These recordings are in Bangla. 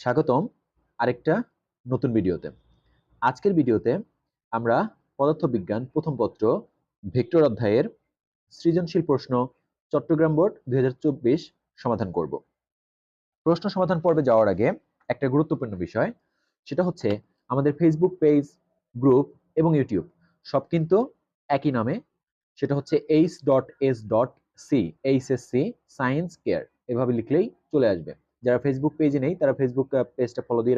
স্বাগতম আরেকটা নতুন ভিডিওতে। আজকের ভিডিওতে আমরা পদার্থবিজ্ঞান প্রথম পত্র ভেক্টর অধ্যায়ের সৃজনশীল প্রশ্ন চট্টগ্রাম বোর্ড 2024 সমাধান করব। প্রশ্ন সমাধান পর্বে যাওয়ার আগে একটা গুরুত্বপূর্ণ বিষয়, সেটা হচ্ছে আমাদের ফেসবুক পেজ, গ্রুপ এবং ইউটিউব সব কিন্তু একই নামে, সেটা হচ্ছে h.s.c এইচএসসি সায়েন্স কেয়ার, এভাবে লিখলেই চলে আসবে। যারা ফেসবুক পেজে নেই তারা ফেসবুক পেজটা ফলো দিয়ে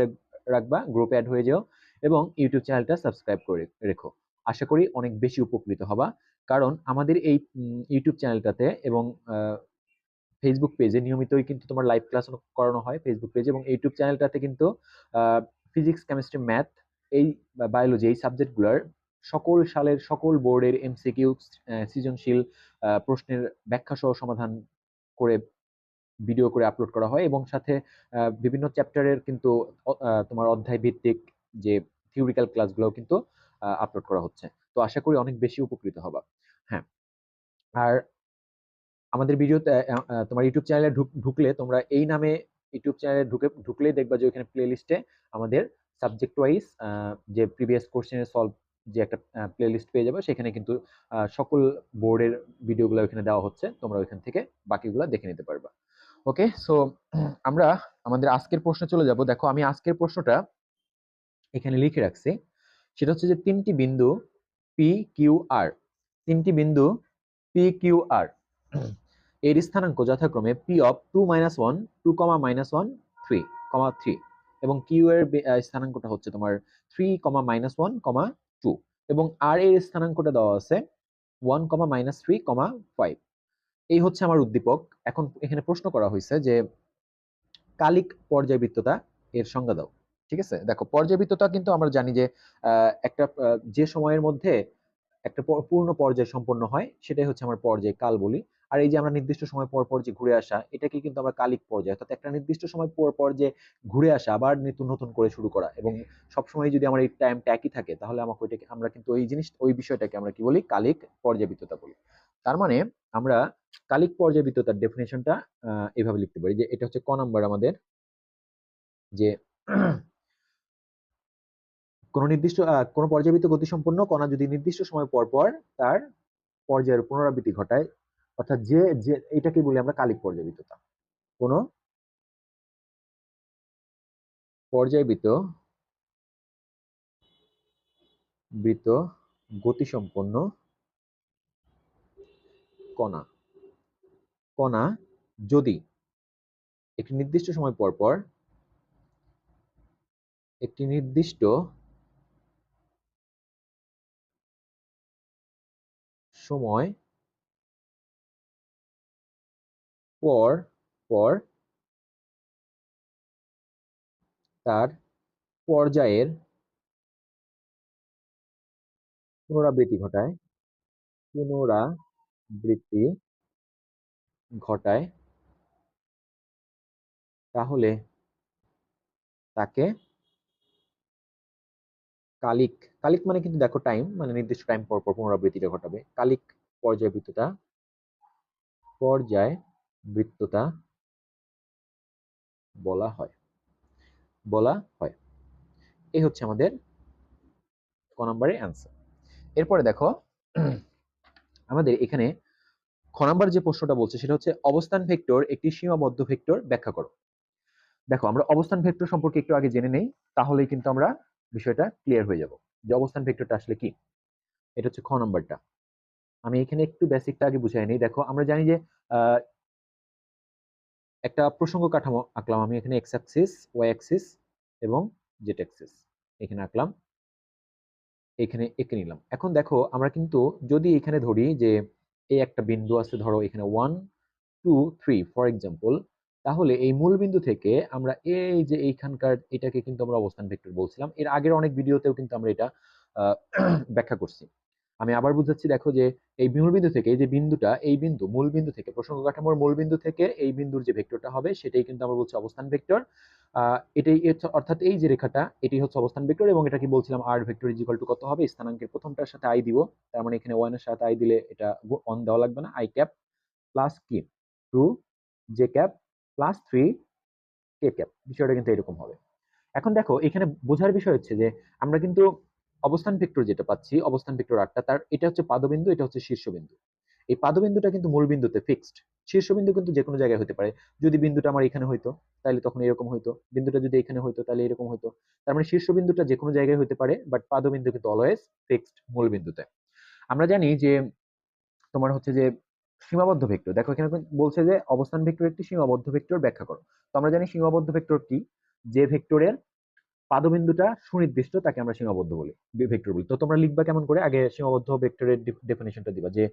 রাখবা, গ্রুপে অ্যাড হয়ে যাও এবং ইউটিউব চ্যানেলটা সাবস্ক্রাইব করে রেখো। আশা করি অনেক বেশি উপকৃত হবা, কারণ আমাদের এই ইউটিউব চ্যানেলটাতে এবং ফেসবুক পেজে নিয়মিতই কিন্তু তোমার লাইভ ক্লাস করানো হয় ফেসবুক পেজে, এবং ইউটিউব চ্যানেলটাতে কিন্তু ফিজিক্স, কেমিস্ট্রি, ম্যাথ, এই বায়োলজি এই সাবজেক্টগুলোর সকল সালের সকল বোর্ডের এমসিকিউ, সৃজনশীল প্রশ্নের ব্যাখ্যা সহ সমাধান করে ভিডিও করে আপলোড করা হয়, এবং সাথে বিভিন্ন চ্যাপ্টারের কিন্তু তোমার অধ্যায় ভিত্তিক যে থিওরিক্যাল ক্লাসগুলো কিন্তু আপলোড করা হচ্ছে। তো আশা করি অনেক বেশি উপকৃত হবা। হ্যাঁ, আর আমাদের ভিডিওতে তোমার ইউটিউব চ্যানেলে ঢুকলে তোমরা এই নামে ইউটিউব চ্যানেলে ঢুকলেই দেখবা যে ওখানে প্লে লিস্টে আমাদের সাবজেক্ট ওয়াইজ যে প্রিভিয়াস কোশ্চেনের সলভ যে একটা প্লে লিস্ট পেয়ে যাবে, সেখানে কিন্তু সকল বোর্ডের ভিডিওগুলো ওখানে দেওয়া হচ্ছে, তোমরা ওইখান থেকে বাকিগুলো দেখে নিতে পারবা। ওকে, সো আমরা আমাদের আজকের প্রশ্নে চলে যাব। দেখো, আমি আজকের প্রশ্নটা এখানে লিখে রাখছি। সেটা হচ্ছে যে তিনটি বিন্দু পি কিউ আর, তিনটি বিন্দু পি কিউ আর এর স্থানাঙ্ক যথাক্রমে পি অফ 2-1, 2, -1, 3, 3 এবং কিউ এর স্থানাঙ্কটা হচ্ছে তোমার 3, -1, 2 এবং আর এর স্থানাঙ্কটা দেওয়া আছে 1, -3, 5। এই হচ্ছে আমার উদ্দীপক। এখন এখানে প্রশ্ন করা হয়েছে যে কালিক পর্যায়বৃত্ততা এর সংজ্ঞা দাও। ঠিক আছে, দেখো পর্যায়বৃত্ততা কিন্তু আমরা জানি যে একটা যে সময়ের মধ্যে একটা পূর্ণ পর্যায় সম্পন্ন হয় সেটাই হচ্ছে আমার পর্যায় কাল বলি। আর এই যে আমরা নির্দিষ্ট সময় পর পর যে ঘুরে আসা, এটাকে কিন্তু আমরা কালিক পর্যায়, অর্থাৎ একটা নির্দিষ্ট সময় পর পর যে ঘুরে আসা আবার নতুন নতুন করে শুরু করা, এবং সবসময় যদি আমার এই টাইমটা একই থাকে তাহলে আমাকে ওইটাকে আমরা কিন্তু ওই জিনিস ওই বিষয়টাকে আমরা কি বলি, কালিক পর্যায়বৃত্ততা বলি। তার মানে আমরা কালিক পর্যায়বৃত্ততার ডেফিনেশনটা এভাবে লিখতে পারি যে এটা হচ্ছে ক নাম্বার আমাদের, যে কোন নির্দিষ্ট কোন পর্যায়বৃত্ত গতিসম্পন্ন কণা যদি নির্দিষ্ট সময় পর পর তার পর্যায়ের পুনরাবৃত্তি ঘটায়, অর্থাৎ যে যে এটাকে বলি আমরা কালিক পর্যায়বৃত্ততা। কোন পর্যায়বৃত্ত বৃত্ত গতিসম্পন্ন কণা কণা যদি একটি নির্দিষ্ট সময় পর পর একটি নির্দিষ্ট সময় পর পর তার পর্যায়ের পুনরাবৃত্তি ঘটায় পুনরাবৃত্তি ঘটায় তাহলে তাকে কালিক, কালিক মানে কিন্তু দেখো টাইম, মানে নির্দিষ্ট টাইম পর পর পুনরাবৃত্তিটা ঘটাবে, কালিক পর্যায়বৃত্ততা পর্যায়বৃত্ততা বলা হয় বলা হয়। এই হচ্ছে আমাদের ক নম্বরের অ্যান্সার। এরপরে দেখো আমাদের এখানে খ নাম্বার যে প্রশ্নটা বলছে সেটা হচ্ছে অবস্থান ভেক্টর একটি সীমাবদ্ধ ভেক্টর ব্যাখ্যা করো। দেখো, আমরা অবস্থান ভেক্টর সম্পর্কে একটু আগে জেনে নেই, তাহলেই কিন্তু আমরা বিষয়টা ক্লিয়ার হয়ে যাব যে অবস্থান ভেক্টরটা আসলে কি। এটা হচ্ছে খ নাম্বারটা। আমি এখানে একটু বেসিকটা আগে বুঝাই নিই। দেখো, আমরা জানি যে একটা প্রসঙ্গ কাঠামো আঁকলাম আমি এখানে, এক্স অ্যাক্সিস, ওয়াই অ্যাক্সিস এবং জেড অ্যাক্সিস এখানে আঁকলাম, এখানে এঁকে নিলাম। এখন দেখো, আমরা কিন্তু যদি এখানে ধরি যে এই একটা বিন্দু আছে, ধরো এখানে 1, 2, 3 ফর এক্সাম্পল, তাহলে এই মূল বিন্দু থেকে আমরা এই যে এইখানকার এটাকে কিন্তু আমরা অবস্থান ভেক্টর বলছিলাম। এর আগের অনেক ভিডিওতেও কিন্তু আমরা এটা ব্যাখ্যা করছি। আমি আবার বুঝাচ্ছি, দেখো যে এই মূল বিন্দু থেকে এই যে বিন্দুটা, এই বিন্দু মূল বিন্দু থেকে প্রসঙ্গ কাঠামোর মূল বিন্দু থেকে এই বিন্দুর যে ভেক্টরটা হবে সেটাই কিন্তু আমরা বলছি অবস্থান ভেক্টর। এটাই অর্থাৎ এই যে রেখাটা এটি হচ্ছে অবস্থান ভেক্টর, এবং এটা কি বলছিলাম, আর ভেক্টর ইজ ইকুয়াল টু কত হবে, স্থানাঙ্কের প্রথমটার সাথে আই দিব, তার মানে এখানে ওয়ান এর সাথে আই দিলে এটা অন দেওয়া লাগবে না, আই ক্যাপ প্লাস কি 2 জে ক্যাপ প্লাস 3 কে ক্যাপ, বিষয়টা কিন্তু এরকম হবে। এখন দেখো এখানে বোঝার বিষয় হচ্ছে যে আমরা কিন্তু অবস্থান ভেক্টর যেটা পাচ্ছি, অবস্থান ভেক্টর আটটা, তার এটা হচ্ছে পাদবিন্দু, এটা হচ্ছে শীর্ষবিন্দু। এই পাদবিন্দুটা কিন্তু মূল বিন্দুতে ফিক্সড। শীর্ষবিন্দু কিন্তু যে কোনো জায়গায় হতে পারে। যদি বিন্দুটা আমার এখানে হইতো তাহলে তখন এরকম হইতো, বিন্দুটা যদি এখানে হইতো তাহলে এরকম হইতো। তার মানে শীর্ষবিন্দুটা যে কোনো জায়গায় হতে পারে, বাট পাদবিন্দু কিন্তু অলওয়েজ ফিক্সড মূল বিন্দুতে। আমরা জানি যে তোমার হচ্ছে যে সীমাবদ্ধ ভেক্টর, দেখো এখানে বলছে যে অবস্থান ভেক্টর একটি সীমাবদ্ধ ভেক্টর ব্যাখ্যা করো। তো আমরা জানি সীমাবদ্ধ ভেক্টর কি, যে ভেক্টরের পাদবিন্দুটা সুনির্দিষ্ট তাকে আমরা সীমাবদ্ধ বলি, ভেক্টর বলি। তো তোমরা লিখবা কেমন করে, আগে সীমাবদ্ধ ভেক্টরের ডেফিনেশনটা দিবা যে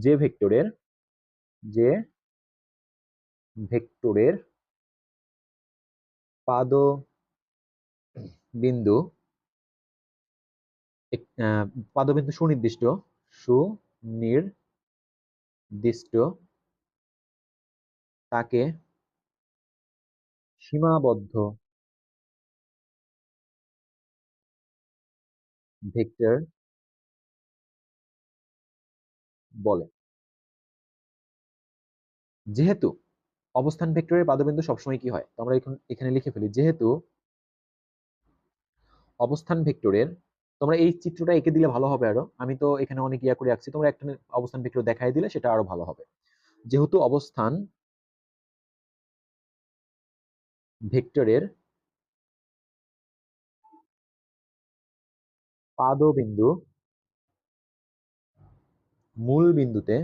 যে ভেক্টরের যে ভেক্টরের পাদবিন্দু পাদবিন্দু সুনির্দিষ্ট, সুনির্দিষ্ট তাকে সীমাবদ্ধ ভেক্টর বলে। যেহেতু অবস্থান ভেক্টরের পাদবিন্দু সবসময় কি হয়, তো আমরা এখানে লিখে ফেলি, যেহেতু অবস্থান ভেক্টরের, তোমরা এই চিত্রটা এঁকে দিলে ভালো হবে আরো, আমি তো এখানে অনেক ইয়া করে রাখছি, তোমরা একটা অবস্থান ভেক্টর দেখাই দিলে সেটা আরো ভালো হবে। যেহেতু অবস্থান ভেক্টরের পাদবিন্দু মূল বিন্দুতে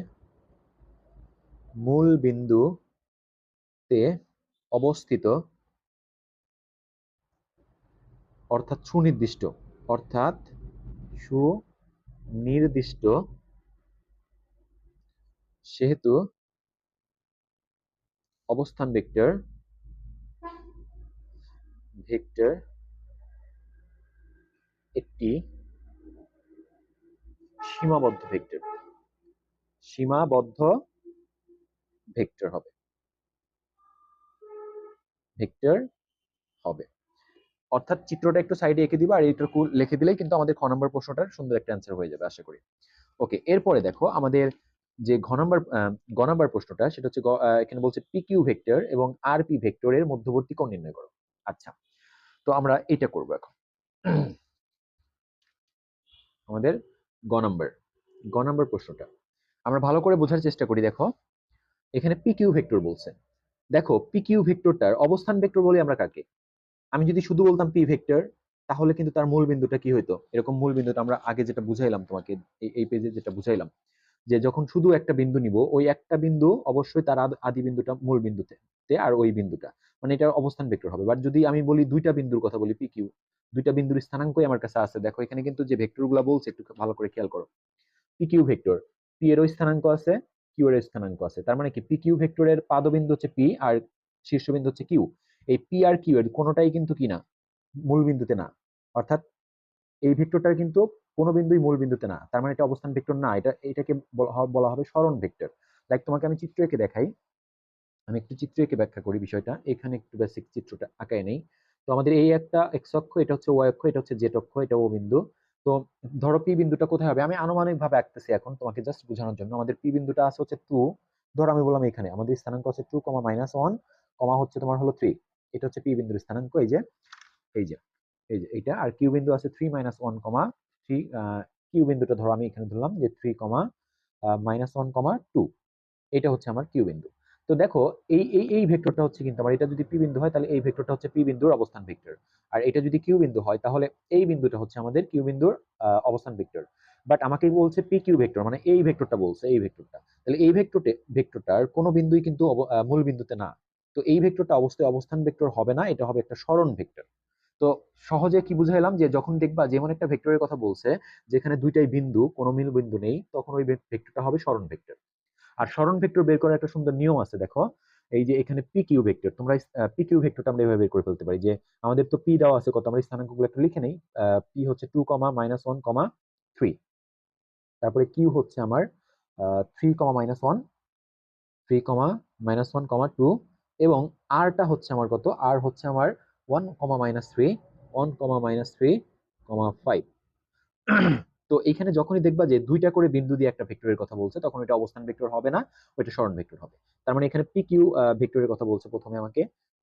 মূল বিন্দুতে অবস্থিত, অর্থাৎ সুনির্দিষ্ট, অর্থাৎ সুনির্দিষ্ট, সেহেতু অবস্থান ভেক্টর ভেক্টর একটি সীমাবদ্ধ ভেক্টর, সীমাবদ্ধ ভেক্টর হবে, ভেক্টর হবে। অর্থাৎ চিত্রটা একটু সাইডে এঁকে দিবা আর এইটুকু লিখে দিলেই কিন্তু আমাদের খ নম্বর প্রশ্নটার সুন্দর একটা অ্যান্সার হয়ে যাবে আশা করি। ওকে, এরপরে দেখো আমাদের যে গ নম্বর প্রশ্নটা, সেটা হচ্ছে এখানে বলছে পি কিউ ভেক্টর এবং আর পি ভেক্টরের মধ্যবর্তী কোণ নির্ণয় করো। আচ্ছা, তো আমরা এটা করব এখন। আমাদের গ নম্বর প্রশ্নটা আমরা ভালো করে বোঝার চেষ্টা করি। দেখো এখানে পি কিউ ভেক্টর বলছে। দেখো পি কিউ ভেক্টরটার অবস্থান ভেক্টর বলি আমরা কাকে, আমি যদি শুধু বলতাম পি ভেক্টর, তাহলে কিন্তু তার মূল বিন্দুটা কি হইতো, এরকম মূল বিন্দুটা আমরা আগে যেটা বুঝাইলাম তোমাকে, এই পেজে যেটা বুঝাইলাম, যে যখন শুধু একটা বিন্দু নিব, ওই একটা বিন্দু অবশ্যই তার আদি বিন্দুটা মূল বিন্দুতে, আর ওই বিন্দুটা মানে এটার অবস্থান ভেক্টর হবে। বাট যদি আমি বলি দুইটা বিন্দুর কথা বলি, পি কিউ, দুইটা বিন্দুর স্থানাঙ্কই আমার কাছে আছে। দেখো এখানে কিন্তু যে ভেক্টর গুলা বলছে একটু ভালো করে খেয়াল করো, পি কিউ ভেক্টর, পি এরও স্থানাঙ্ক আছে, কিউ এর স্থানাঙ্ক আছে। তার মানে কি পি কিউ ভেক্টরের পাদবিন্দু হচ্ছে পি আর শীর্ষবিন্দু হচ্ছে কিউ। এই পি আর কিউ এর কোনোটাই কিন্তু কি না, মূল বিন্দুতে না। অর্থাৎ এই ভেক্টরটার কিন্তু কোনো বিন্দুই মূল বিন্দুতে না, তার মানে এটা অবস্থান ভেক্টর না, এটাকে বলা হবে সরণ ভেক্টর। লাইক তোমাকে আমি চিত্র এঁকে দেখাই, আমি একটু চিত্র এঁকে ব্যাখ্যা করি বিষয়টা, এখানে একটু বেসিক চিত্রটা আঁকায় নেই। তো আমাদের এই একটা এক্স অক্ষ, এটা হচ্ছে ওয়াই অক্ষ, এটা হচ্ছে জেড অক্ষ, এটা ও বিন্দু। তো ধরো পি বিন্দুটা কোথায় হবে, আমি আনুমানিক ভাবে আঁকতেছি এখন তোমাকে জাস্ট বোঝানোর জন্য। আমাদের পি বিন্দুটা আছে হচ্ছে 2, ধরো আমি বললাম এখানে আমাদের স্থানাঙ্ক হচ্ছে 2, -1, হচ্ছে তোমার হলো 3। এটা হচ্ছে পি বিন্দুর স্থানাঙ্ক, এই যে এই যে এই যে এইটা। আর কিউ বিন্দু আছে 3, -1, 3। কিউ বিন্দুটা ধরো আমি এখানে ধরলাম যে 3, -1, 2। এটা হচ্ছে আমার কিউ বিন্দু। তো দেখো এই ভেক্টরটা হচ্ছে কিন্তু আমার, এটা যদি পি বিন্দু হয় তাহলে এই ভেক্টরটা হচ্ছে পি বিন্দুর অবস্থান ভেক্টর, আর এটা যদি কিউ বিন্দু হয় তাহলে এই বিন্দুটা হচ্ছে আমাদের কিউ বিন্দুর অবস্থান ভেক্টর। বাট আমাকে বলছে পি কিউ ভেক্টর, মানে এই ভেক্টরটা বলছে, এই ভেক্টরটা, তাহলে এই ভেক্টরটার কোনো বিন্দুই কিন্তু মূল বিন্দুতে না। তো এই ভেক্টরটা অবশ্যই অবস্থান ভেক্টর হবে না, এটা হবে একটা সরণ ভেক্টর। তো সহজে কি বুঝাইলাম, যে যখন দেখবা যেমন একটা ভেক্টরের কথা বলছে যেখানে দুইটাই বিন্দু, কোনো মিল বিন্দু নেই, তখন ওই ভেক্টরটা হবে সরণ ভেক্টর। আর সরণ ভেক্টর বের করার একটা সুন্দর নিয়ম আছে, দেখো এই যে এখানে পি কিউ ভেক্টর, তোমরা পি কিউ ভেক্টরটা আমরা এভাবে বের করে ফেলতে পারি, যে আমাদের তো পি দেওয়া আছে কত, আমরা স্থানাঙ্কগুলো একটু লিখে নেই। পি হচ্ছে 2, -1, 3। তারপরে কিউ হচ্ছে আমার 3, -1, 3, -1, 2। এবং আরটা হচ্ছে আমার কত, আর হচ্ছে আমার 1, -3, 1, -3, 5। তো এখানে যখনই দেখবা যে দুইটা করে বিন্দু দিয়ে একটা ভেক্টরের কথা বলছে, তখন এটা অবস্থান ভেক্টর হবে না, ওইটা সরণ ভেক্টর হবে। তার মানে এখানে পি কিউ ভেক্টরের কথা বলছে প্রথমে আমাকে,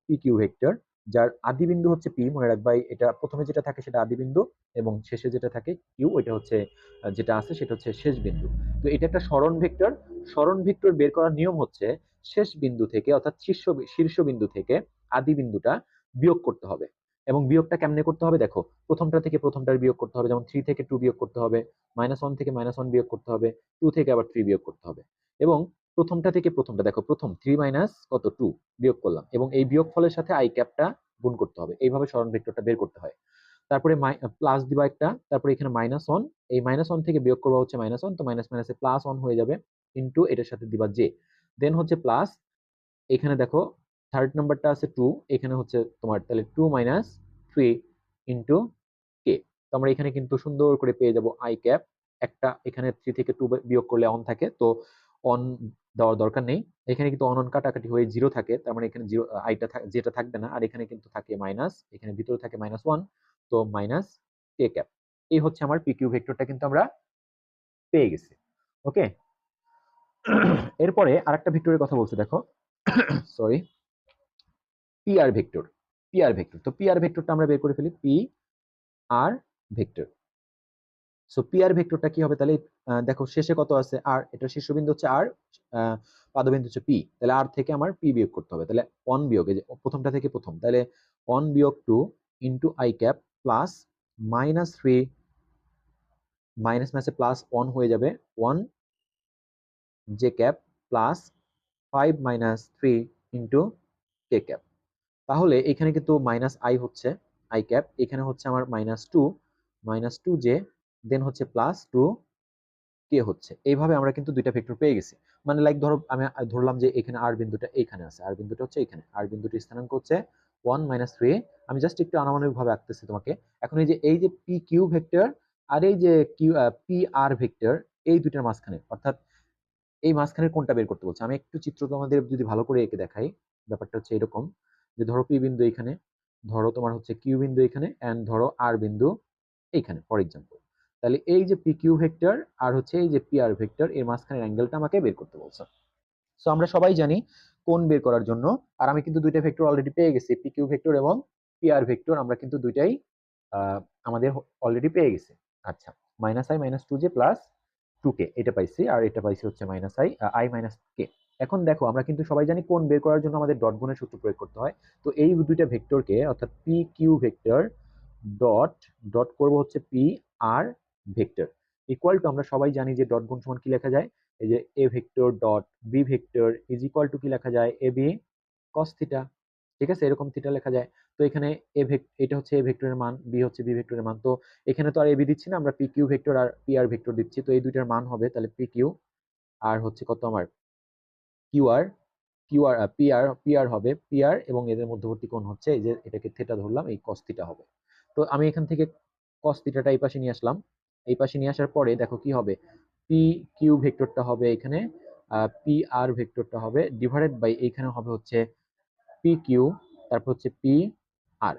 পি কিউ ভেক্টর। যার আদি বিন্দু হচ্ছে পি, মনে রাখবা এটা প্রথমে যেটা থাকে সেটা আদি বিন্দু এবং শেষে যেটা থাকে কিউ, ওইটা হচ্ছে যেটা আছে সেটা হচ্ছে শেষ বিন্দু। তো এটা একটা সরণ ভেক্টর। সরণ ভেক্টর বের করার নিয়ম হচ্ছে শেষ বিন্দু থেকে অর্থাৎ শীর্ষ বিন্দু থেকে আদি বিন্দুটা বিয়োগ করতে হবে। এবং বিয়োগটা কেমনে করতে হবে দেখো, প্রথমটা থেকে প্রথমটার বিয়োগ করতে হবে, যেমন 3 থেকে 2 বিয়োগ করতে হবে, -1 থেকে -1 বিয়োগ করতে হবে, 2 থেকে আবার 3 বিয়োগ করতে হবে। এবং প্রথমটা থেকে প্রথমটা দেখো, প্রথম 3 মাইনাস কত 2 বিয়োগ করলাম, এবং এই বিয়োগ ফলের সাথে আই ক্যাপটা গুণ করতে হবে। এইভাবে সরণ ভেক্টরটা বের করতে হয়। তারপরে প্লাস দিবা একটা, তারপরে এখানে -1, এই -1 থেকে বিয়োগ করবা হচ্ছে -1, তো মাইনাস মাইনাসে +1 হয়ে যাবে, ইনটু এটার সাথে দিবা জে, দেন হচ্ছে প্লাস, এখানে দেখো থার্ড নাম্বারটা আছে 2, এখানে হচ্ছে তোমার তাহলে 2 - 3 ইনটু কে। তো আমরা এখানে কিন্তু সুন্দর করে পেয়ে যাব আই ক্যাপ। একটা এখানে 3 থেকে 2 বিয়োগ করলে অন থাকে, তো অন দেওয়ার দরকার নেই। এখানে কিন্তু অন অন কাটাকাটি হয়ে 0 থাকে, তার মানে এখানে 0 আইটা যেটা থাকবে না, আর এখানে কিন্তু থাকে মাইনাস, এখানে ভিতরে থাকে -1, তো মাইনাস কে ক্যাপ। এই হচ্ছে আমার পিকিউ ভেক্টরটা কিন্তু আমরা পেয়ে গেছি। ওকে, এরপরে আরেকটা ভেক্টরের কথা বলছে দেখো, sorry, PR vector. PR vector, তো পিআর ভেক্টরটা আমরা বের করে ফেলি, P R vector. So PR ভেক্টরটা কি হবে তাহলে, দেখো শেষে কত আছে আর, এটা শীর্ষবিন্দু হচ্ছে আর, পাদবিন্দু হচ্ছে পি, তাহলে আর থেকে আমার পি বিয়োগ করতে হবে, তাহলে 1 বিয়োগ, এই যে প্রথমটা থেকে প্রথম, তাহলে 1 বিয়োগ 2 into I cap plus -3, minus মাইনাসে প্লাস 1 হয়ে যাবে 1 জে ক্যাপ প্লাস 5 - 3 ইনটু কে ক্যাপ। তাহলে এখানে কিন্তু মাইনাস আই হচ্ছে আই ক্যাপ, এখানে হচ্ছে আমার -2 জে, দেন হচ্ছে +2 কে হচ্ছে। এইভাবে আমরা কিন্তু দুইটা ভেক্টর পেয়ে গেছি। মানে লাইক ধরো আমি ধরলাম যে এখানে আর বিন্দুটা এখানে আছে, আর বিন্দুটা হচ্ছে এখানে, আর বিন্দুটির স্থানাঙ্ক হচ্ছে 1 - 3। আমি জাস্ট একটু আনুমানিক ভাবে আঁকতেছি তোমাকে। এখন এই যে পি কিউ ভেক্টর আর এই যে পি আর ভেক্টর, এই দুইটার মাঝখানে, অর্থাৎ এই মাঝখানের কোনটা বের করতে বলছে। আমি একটু চিত্র তোমাদের যদি ভালো করে এঁকে দেখাই, ব্যাপারটা হচ্ছে এরকম যে ধরো পি বিন্দু এখানে, ধরো তোমার হচ্ছে কিউ বিন্দু এখানে, এন্ড ধরো আর বিন্দু এইখানে ফর এক্সাম্পল। তাহলে এই যে পি কিউ ভেক্টর আর হচ্ছে এই যে পি আর ভেক্টর, এর মাঝখানের অ্যাঙ্গেলটা আমাকে বের করতে বলছে। সো আমরা সবাই জানি কোণ বের করার জন্য, আর আমি কিন্তু দুইটা ভেক্টর অলরেডি পেয়ে গেছি, পি কিউ ভেক্টর এবং পি আর ভেক্টর, আমরা কিন্তু দুইটাই আমাদের অলরেডি পেয়ে গেছি। আচ্ছা, -i -2j প্লাস 2k এটা পাইছি, আর এটা পাইছি হচ্ছে -i - k। এখন দেখো আমরা কিন্তু সবাই জানি কোণ বের করার জন্য আমাদের ডট গুণের সূত্র প্রয়োগ করতে হয়। তো এই দুইটা ভেক্টরকে, অর্থাৎ P Q vector dot dot করব হচ্ছে P R vector, equal to, আমরা সবাই জানি যে ডট গুণ সমান কি লেখা যায়, এই যে A vector dot B vector is equal to কি লেখা যায়, এ বি কস থিটা। ঠিক আছে, এরকম থিটা লেখা যায়। তো এখানে এটা হচ্ছে এ ভেক্টরের মান, বি হচ্ছে বি ভেক্টরের মান। তো এখানে তো আর এবি দিচ্ছি না, আমরা পি কিউ ভেক্টর আর পি আর ভেক্টর দিচ্ছি। তো এই দুইটার মান হবে তাহলে পি কিউ, আর হচ্ছে কত আমার কিউ আর, পি আর হবে পি আর, এবং এদের মধ্যবর্তী কোণ হচ্ছে এই যে এটাকে থিটা ধরলাম, এই কস থিটা হবে। তো আমি এখান থেকে কস থিটাটা এই পাশে নিয়ে আসলাম। এই পাশে নিয়ে আসার পরে দেখো কি হবে, পি কিউ ভেক্টরটা হবে এখানে, পি আর ভেক্টরটা হবে ডিভাইডেড বাই, এইখানে হবে হচ্ছে পি কিউ, তারপর হচ্ছে পি আর।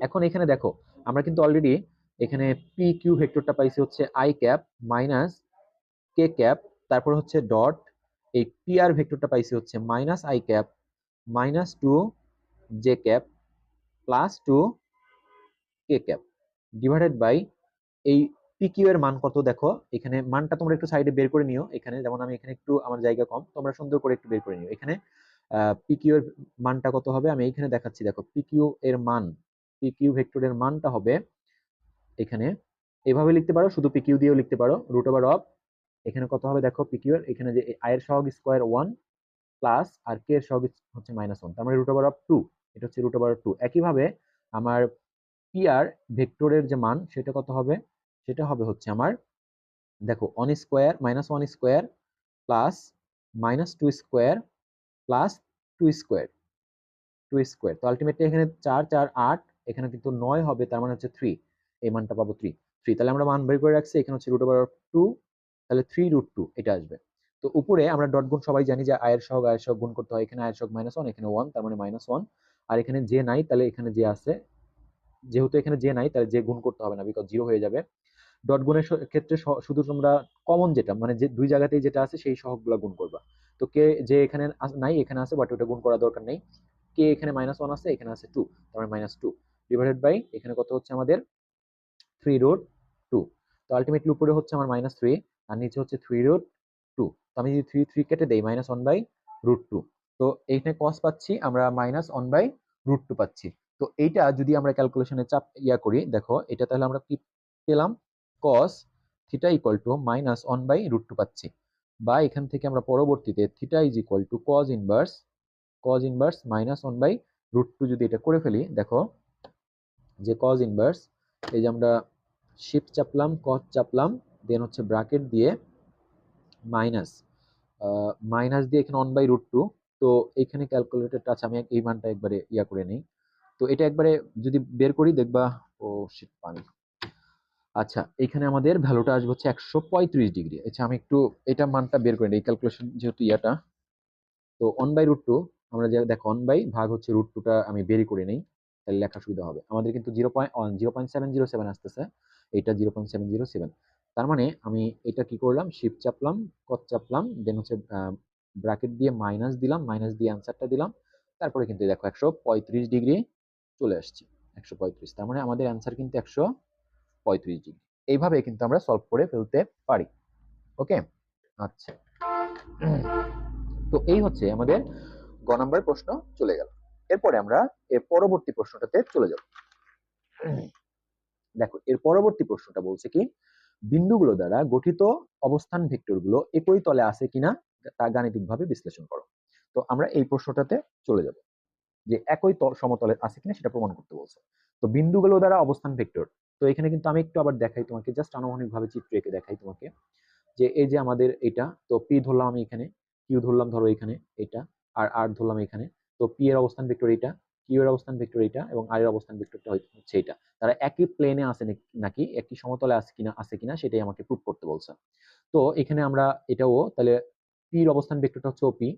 এখন এখানে দেখো আমরা কিন্তু অলরেডি এখানে পি কিউ ভেক্টরটা পাইছি হচ্ছে I cap minus K cap, তারপর হচ্ছে ডট, এই পি আর ভেক্টরটা পাইছি হচ্ছে -i cap -2 J cap +2 K cap divided by এই পি কিউ এর মান কত দেখো, এখানে মানটা তোমরা একটু সাইডে বের করে নিও। এখানে যেমন আমি এখানে একটু আমার জায়গা কম, তোমরা সুন্দর করে একটু বের করে নিও। এখানে পি কিউ এর মানটা কত হবে আমি এইখানে দেখাচ্ছি, দেখো পি কিউ এর মান, পি কিউ ভেক্টরের মানটা হবে এখানে, এভাবে লিখতে পারো, শুধু পি কিউ দিয়েও লিখতে পারো, √অফ, এখানে কত হবে দেখো, পি কিউ এর এখানে যে আই এর সহগ স্কয়ার 1 প্লাস আর কে এর সহগ হচ্ছে -1, তার মানে √2, এটা হচ্ছে √2। একইভাবে আমার পি আর ভেক্টরের যে মান সেটা কত হবে, সেটা হবে হচ্ছে আমার, দেখো 1 square -1 square plus -2 square plus 2 square, 2 square, তো আলটিমেটলি এখানে 4 4 8, এখানে কিন্তু 9 হবে, তার মানে হচ্ছে 3, এই মানটা পাবো 3। তাহলে আমরা মান বের করে রাখছি, এখানে হচ্ছে √2, তাহলে 3√2 এটা আসবে। তো উপরে আমরা ডট গুণ সবাই জানি যে আয়ের সহগ গুণ করতে হয়, এখানে আয়ের সহগ -1, এখানে 1, তার মানে -1, আর এখানে যে নাই তাহলে এখানে যে আছে, যেহেতু এখানে যে নাই তাহলে যে গুণ করতে হবে না, বিকজ 0 হয়ে যাবে। ডট গুণের ক্ষেত্রে শুধু তোমরা কমন যেটা, মানে যে দুই জায়গাতেই যেটা আছে সেই সহগগুলো গুণ করবা। তো কে যে এখানে নাই, এখানে আছে, বাট ওটা গুণ করার দরকার নেই। কে এখানে -1 আছে, এখানে আছে 2, তার মানে -2 ডিভাইডেড বাই এখানে কত হচ্ছে আমাদের 3√2। তো আলটিমেটলি উপরে হচ্ছে আমার -3 আর নিচে হচ্ছে 3√2। তো আমি যদি 3 কেটে দেই -1/√2, তো এইখানে cos পাচ্ছি আমরা -1/√2 পাচ্ছি। তো এইটা যদি আমরা ক্যালকুলেশনে চাপ করি, দেখো এটা তাহলে আমরা কি পেলাম, cos থিটা ইকুয়াল টু -1/√2 পাচ্ছি, বা এখান থেকে আমরা পরবর্তীতে theta is equal two cos inverse -1/√2 যদি এটা করে ফেলি, দেখো যে cos ইনভার্স, এই যে আমরা শিফট চাপলাম, cos চাপলাম, দেন হচ্ছে ব্র্যাকেট দিয়ে মাইনাস মাইনাস দিয়ে এখানে 1/√2। তো এখানে ক্যালকুলেটরটা আছে, আমি এই মানটা একবারে করে নেই। তো এটা একবারে যদি বের করি দেখবা, ও শিট পানি। আচ্ছা, এখানে আমাদের ভ্যালুটা আসবে হচ্ছে 135 ডিগ্রি। আচ্ছা, আমি একটু এটা মানটা বের করে নিই, ক্যালকুলেশন যেহেতু তো 1/√2 আমরা যে দেখো 1 বাই ভাগ হচ্ছে √2টা আমি বেরই করে নেই, তাহলে লেখা সুবিধা হবে। আমাদের কিন্তু 0.707 আসতেছে, এটা 0.707। তার মানে আমি এটা কি করলাম, শিফট চাপলাম, কট চাপলাম, দেন হচ্ছে ব্র্যাকেট দিয়ে মাইনাস দিলাম, মাইনাস দিয়ে অ্যান্সারটা দিলাম, তারপরে কিন্তু দেখো 135 ডিগ্রি চলে আসছে, 135। তার মানে আমাদের অ্যান্সার কিন্তু 135 ডিগ্রি। এইভাবে কিন্তু আমরা সলভ করে ফেলতে পারি। ওকে, আচ্ছা, তো এই হচ্ছে আমাদের গ নাম্বার প্রশ্ন চলে গেল। এরপরে আমরা এর পরবর্তী প্রশ্নটাতে চলে যাব। দেখো এর পরবর্তী প্রশ্নটা বলছে কি, বিন্দুগুলো দ্বারা গঠিত অবস্থান ভেক্টরগুলো একই তলে আছে কিনা তা গাণিতিকভাবে বিশ্লেষণ করো। তো আমরা এই প্রশ্নটাতে চলে যাব, যে একই সমতলে আছে কিনা সেটা প্রমাণ করতে বলছে। তো বিন্দুগুলো দ্বারা অবস্থান ভেক্টর, তো এখানে কিন্তু আমি একটু আবার দেখাই তোমাকে, জাস্ট আনুমানিকভাবে চিত্র এঁকে দেখাই তোমাকে, যে এই যে আমাদের এটা, তো পি ধরলাম আমি এখানে, কিউ ধরলাম ধরো এখানে এটা, আর আর ধরলাম এখানে। তো পি এর অবস্থান ভেক্টর এটা, কিউ এর অবস্থান ভেক্টর এটা, এবং আর এর অবস্থান ভেক্টরটা হচ্ছে এটা। তারা একই প্লেনে আছে নাকি একই সমতলে আছে কিনা সেটাই আমাকে প্রুভ করতে বলছে। তো এখানে আমরা এটাও তাহলে পি এর অবস্থান ভেক্টরটা হচ্ছে ওপি,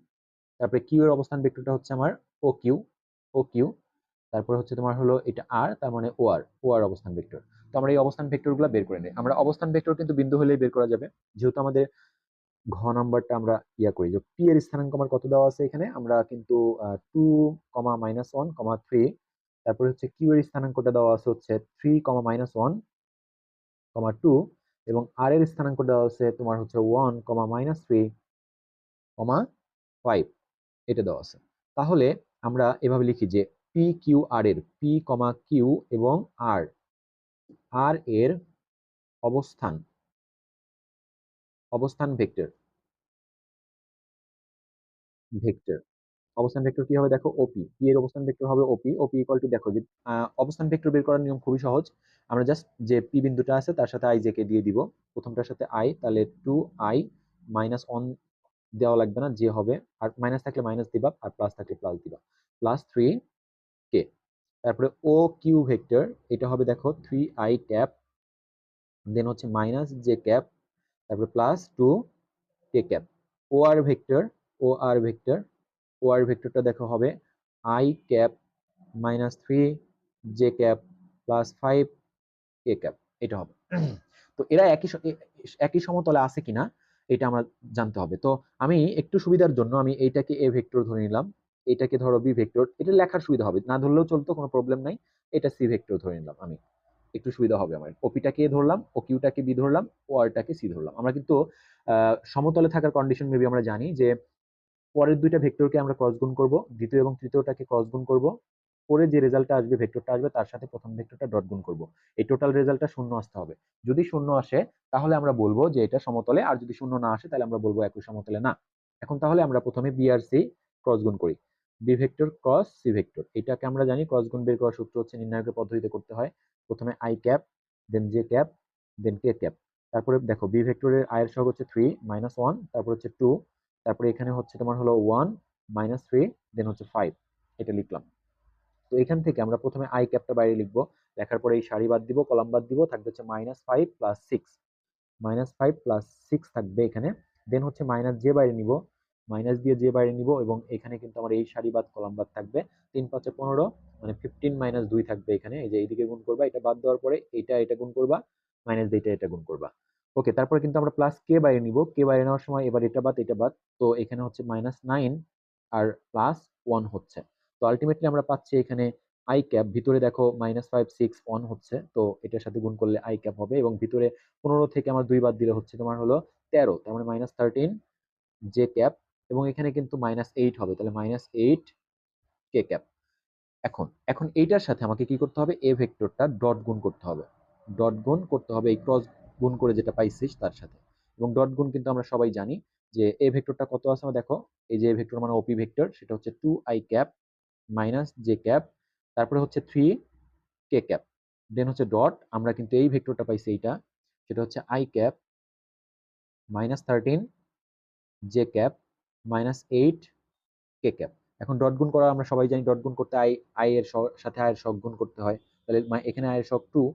তারপরে কিউ এর অবস্থান ভেক্টরটা হচ্ছে আমার ও কিউ, তারপরে হচ্ছে তোমার হলো এটা আর, তার মানে ও আর অবস্থান ভেক্টর। তো আমরা এই অবস্থান ভেক্টরগুলো বের করে নিই। আমরা অবস্থান ভেক্টর কিন্তু বিন্দু হলেই বের করা যাবে, যেহেতু আমাদের ঘ নাম্বারটা আমরা করি, যে পি এর স্থানাঙ্ক আমার কত দেওয়া আছে এখানে, আমরা কিন্তু 2, -1, 3, তারপরে হচ্ছে কিউ এর স্থানাঙ্কটা দেওয়া আছে হচ্ছে 3, -1, 2, এবং আর এর স্থানাঙ্ক দেওয়া আছে তোমার হচ্ছে 1, -3, 5, এটা দেওয়া আছে। তাহলে আমরা এভাবে লিখি যে পি কিউ আর এর পি, কিউ এবং আর এর অবস্থান ভেক্টর ভেক্টর অবস্থান ভেক্টর কি হবে, দেখো ওপি, পি এর অবস্থান ভেক্টর হবে ওপি ইকুয়াল টু, দেখো যে অবস্থান ভেক্টর বের করার নিয়ম খুবই সহজ। আমরা জাস্ট যে পি বিন্দুটা আছে তার সাথে আই জে কে দিয়ে দিব, প্রথমটার সাথে আই, তাহলে 2i -1 দেওয়া লাগবে না, যে হবে, আর মাইনাস থাকলে মাইনাস দিবা, আর প্লাস থাকলে প্লাস দিবা, +3k। তারপরে ও কিউ ভেক্টর, এটা হবে দেখো 3i ক্যাপ, দেন হচ্ছে -j ক্যাপ, তারপরে +2k ক্যাপ। ও আর ভেক্টর ভেক্টরটা দেখো হবে i cap -3j cap +5k cap, এটা হবে। তো এরা একই সমতলে আছে কিনা এটা আমরা জানতে হবে। তো আমি একটু সুবিধার জন্য আমি এইটাকে এ ভেক্টর ধরে নিলাম, এটাকে ধরো বি ভেক্টর, এটা লেখার সুবিধা হবে, না ধরলেও চলতো, কোনো প্রবলেম নাই। এটা সি ভেক্টর ধরে নিলাম আমি, একটু সুবিধা হবে আমার। ওপিটাকে এ ধরলাম, ও কিউটাকে বি ধরলাম, ও আরটাকে সি ধরলাম। আমরা কিন্তু সমতলে থাকার কন্ডিশন মেবি আমরা জানি যে পরের দুইটা ভেক্টরকে আমরা ক্রস গুণ করব, দ্বিতীয় এবং তৃতীয়টাকে ক্রস গুণ করব, পরে যে রেজাল্টটা আসবে, ভেক্টরটা আসবে, তার সাথে প্রথম ভেক্টরটা ডট গুণ করব। এই টোটাল রেজাল্টটা শূন্য আসতে হবে। যদি শূন্য আসে তাহলে আমরা বলবো যে এটা সমতলে, আর যদি শূন্য না আসে তাহলে আমরা বলবো একই সমতলে না। এখন তাহলে আমরা প্রথমে বি আর সি ক্রস গুণ করি, B vector cross C vector. এটাকে আমরা জানি ক্রস গুণ বের করার সূত্র হচ্ছে নির্ণায়কের পদ্ধতিতে করতে হয়, প্রথমে I cap, then J cap, then K cap. তারপরে দেখো বি ভেক্টরের আয়ের সহগ হচ্ছে 3, -1, তারপর হচ্ছে 2, তারপরে এখানে হচ্ছে তোমার হলো 1, -3, দেন হচ্ছে 5, এটা লিখলাম। তো এখান থেকে আমরা প্রথমে আই ক্যাপটা বাইরে লিখবো, লেখার পরে এই সারি বাদ দিব, কলাম বাদ দিব, থাকবে হচ্ছে -5 + 6, -5 + 6 থাকবে এখানে। দেন হচ্ছে মাইনাস জে বাইরে নিব, মাইনাস দিয়ে জে বাইরে নিব, এবং এখানে কিন্তু আমার এই সারি বাদ কলাম বাদ থাকবে। 3 × 5 = 15, মানে 15 - 2 থাকবে এখানে। এই যে এইদিকে গুণ করবা, এটা বাদ দেওয়ার পরে এটা গুণ করবা, মাইনাস দিয়ে এটা গুণ করবা। ওকে, তারপরে কিন্তু আমরা প্লাস কে বাইরে নিব, কে বাইরে নেওয়ার সময় এবার এটা বাদ, তো এখানে হচ্ছে -9 আর +1 হচ্ছে। তো আলটিমেটলি আমরা পাচ্ছি এখানে আই ক্যাপ, ভিতরে দেখো -5 6 1 হচ্ছে, তো এটার সাথে গুণ করলে আই ক্যাপ হবে, এবং ভিতরে 15 থেকে আমার 2 বাদ দিলে হচ্ছে তোমার হলো 13, তার মানে -13 জে ক্যাপ, এবং এখানে কিন্তু -8 হবে, তাহলে -8 কে ক্যাপ। এখন এখন এইটার সাথে আমাকে কি করতে হবে, এ ভেক্টরটা ডট গুণ করতে হবে, ডট গুণ করতে হবে এই ক্রস গুণ করে যেটা পাইছিস তার সাথে। এবং ডট গুণ কিন্তু আমরা সবাই জানি যে এ ভেক্টরটা কত আছে, আমরা দেখো এই যে এ ভেক্টর মানে ওপি ভেক্টর, সেটা হচ্ছে 2i cap minus J cap, তারপরে হচ্ছে 3 কে ক্যাপ, দেন হচ্ছে ডট, আমরা কিন্তু এই ভেক্টরটা পাইছি এইটা, সেটা হচ্ছে I cap -13 J cap -8 K cap. এখন ডট গুণ করা আমরা সবাই জানি, ডট গুণ করতে আই এর সাথে আই এর সহগ গুণ করতে হয়, তাহলে এখানে আই এর সহগ 2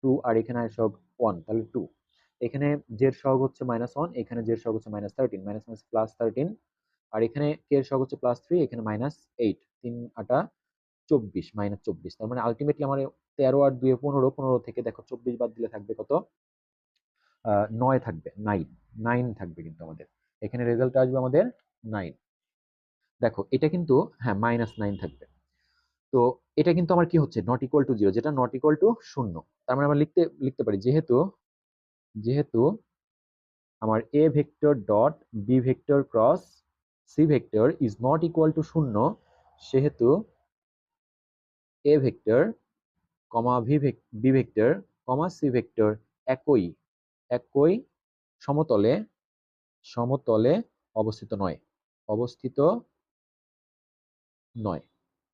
2, আর এখানে আই এর সহগ 1, তাহলে 2, এখানে জের সহগ হচ্ছে -1, এখানে জের সহগ হচ্ছে -13, +13, আর এখানে কে এর সহগ হচ্ছে +3, এখানে -8, 3 8 24, -24, তার মানে আলটিমেটলি আমার 13 আর 2 15, 15 থেকে দেখো 24 বাদ দিলে থাকবে কত, 9 থাকবে, 9 9 থাকবে কিন্তু আমাদের এখানে রেজাল্ট আসবে আমাদের 9। দেখো এটা কিন্তু হ্যাঁ -9 থাকবে। তো এটা কিন্তু আমার কি হচ্ছে, নট ইকুয়াল টু 0, যেটা নট ইকুয়াল টু 0, তার মানে আমরা লিখতে পারি যেহেতু যেহেতু আমার A vector dot B vector cross C vector is not equal to 0, সেহেতু A vector comma B vector comma C vector একই একই সমতলে সমতলে অবস্থিত নয়, অবস্থিত নয়,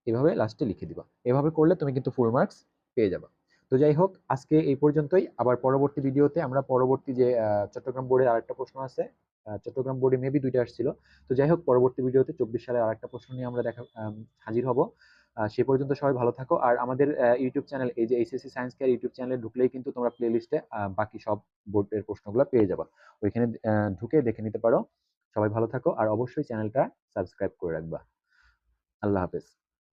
এভাবে লাস্টে লিখে দিবা। এভাবে করলে তুমি কিন্তু ফুল মার্কস পেয়ে যাবা। তো যাই হোক, আজকে এই পর্যন্তই। আবার পরবর্তী ভিডিওতে আমরা পরবর্তী যে চট্টগ্রাম বোর্ডের আরেকটা প্রশ্ন আছে, চট্টগ্রাম বোর্ডে মেবি 2টা আসছিল। তো যাই হোক, পরবর্তী ভিডিওতে 24 সালের আরেকটা প্রশ্ন নিয়ে আমরা হাজির হব। সে পর্যন্ত সবাই ভালো থাকো। আর আমাদের ইউটিউব চ্যানেল, এই যে এইচএসসি সায়েন্স কেয়ার ইউটিউব চ্যানেলে ঢুকলেই কিন্তু তোমরা প্লে লিস্টে বাকি সব বোর্ডের প্রশ্নগুলো পেয়ে যাবা, ওইখানে ঢুকে দেখে নিতে পারো। সবাই ভালো থাকো, আর অবশ্যই চ্যানেলটা সাবস্ক্রাইব করে রাখবা। আল্লাহ হাফেজ।